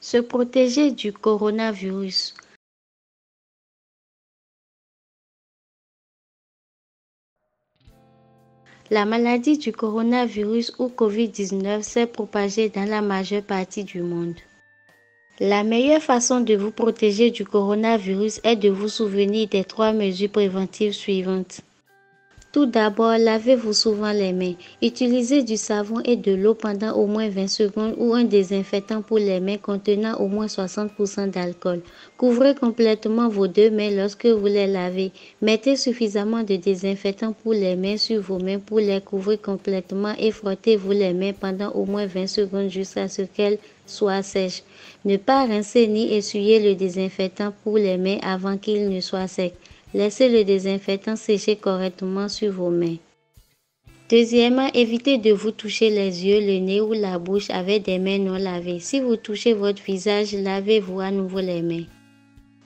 Se protéger du coronavirus. La maladie du coronavirus ou COVID-19 s'est propagée dans la majeure partie du monde. La meilleure façon de vous protéger du coronavirus est de vous souvenir des 3 mesures préventives suivantes. Tout d'abord, lavez-vous souvent les mains. Utilisez du savon et de l'eau pendant au moins 20 secondes ou un désinfectant pour les mains contenant au moins 60% d'alcool. Couvrez complètement vos 2 mains lorsque vous les lavez. Mettez suffisamment de désinfectant pour les mains sur vos mains pour les couvrir complètement et frottez-vous les mains pendant au moins 20 secondes jusqu'à ce qu'elles soient sèches. Ne pas rincer ni essuyer le désinfectant pour les mains avant qu'il ne soit sec. Laissez le désinfectant sécher correctement sur vos mains. Deuxièmement, évitez de vous toucher les yeux, le nez ou la bouche avec des mains non lavées. Si vous touchez votre visage, lavez-vous à nouveau les mains.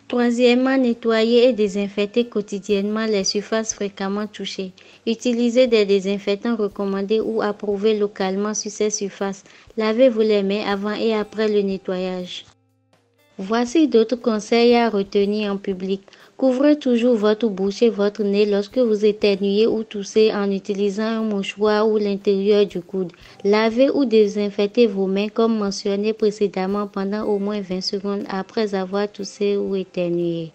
Troisièmement, nettoyez et désinfectez quotidiennement les surfaces fréquemment touchées. Utilisez des désinfectants recommandés ou approuvés localement sur ces surfaces. Lavez-vous les mains avant et après le nettoyage. Voici d'autres conseils à retenir en public. Couvrez toujours votre bouche et votre nez lorsque vous éternuez ou toussez en utilisant un mouchoir ou l'intérieur du coude. Lavez ou désinfectez vos mains comme mentionné précédemment pendant au moins 20 secondes après avoir toussé ou éternué.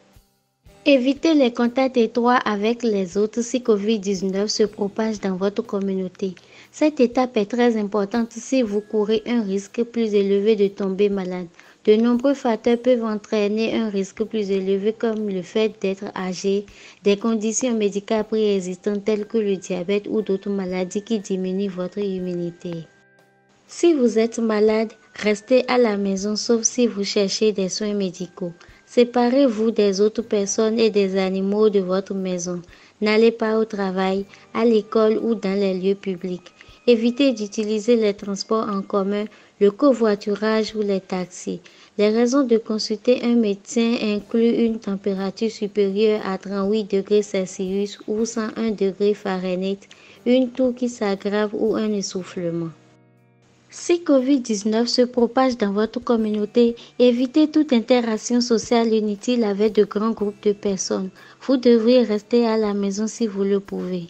Évitez les contacts étroits avec les autres si COVID-19 se propage dans votre communauté. Cette étape est très importante si vous courez un risque plus élevé de tomber malade. De nombreux facteurs peuvent entraîner un risque plus élevé comme le fait d'être âgé, des conditions médicales préexistantes telles que le diabète ou d'autres maladies qui diminuent votre immunité. Si vous êtes malade, restez à la maison sauf si vous cherchez des soins médicaux. Séparez-vous des autres personnes et des animaux de votre maison. N'allez pas au travail, à l'école ou dans les lieux publics. Évitez d'utiliser les transports en commun, le covoiturage ou les taxis. Les raisons de consulter un médecin incluent une température supérieure à 38 degrés Celsius ou 101 degrés Fahrenheit, une toux qui s'aggrave ou un essoufflement. Si COVID-19 se propage dans votre communauté, évitez toute interaction sociale inutile avec de grands groupes de personnes. Vous devriez rester à la maison si vous le pouvez.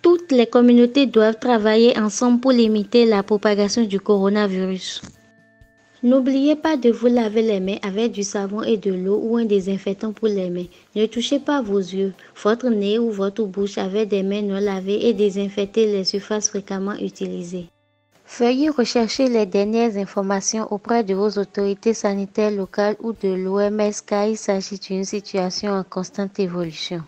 Toutes les communautés doivent travailler ensemble pour limiter la propagation du coronavirus. N'oubliez pas de vous laver les mains avec du savon et de l'eau ou un désinfectant pour les mains. Ne touchez pas vos yeux, votre nez ou votre bouche avec des mains non lavées et désinfectez les surfaces fréquemment utilisées. Veuillez rechercher les dernières informations auprès de vos autorités sanitaires locales ou de l'OMS car il s'agit d'une situation en constante évolution.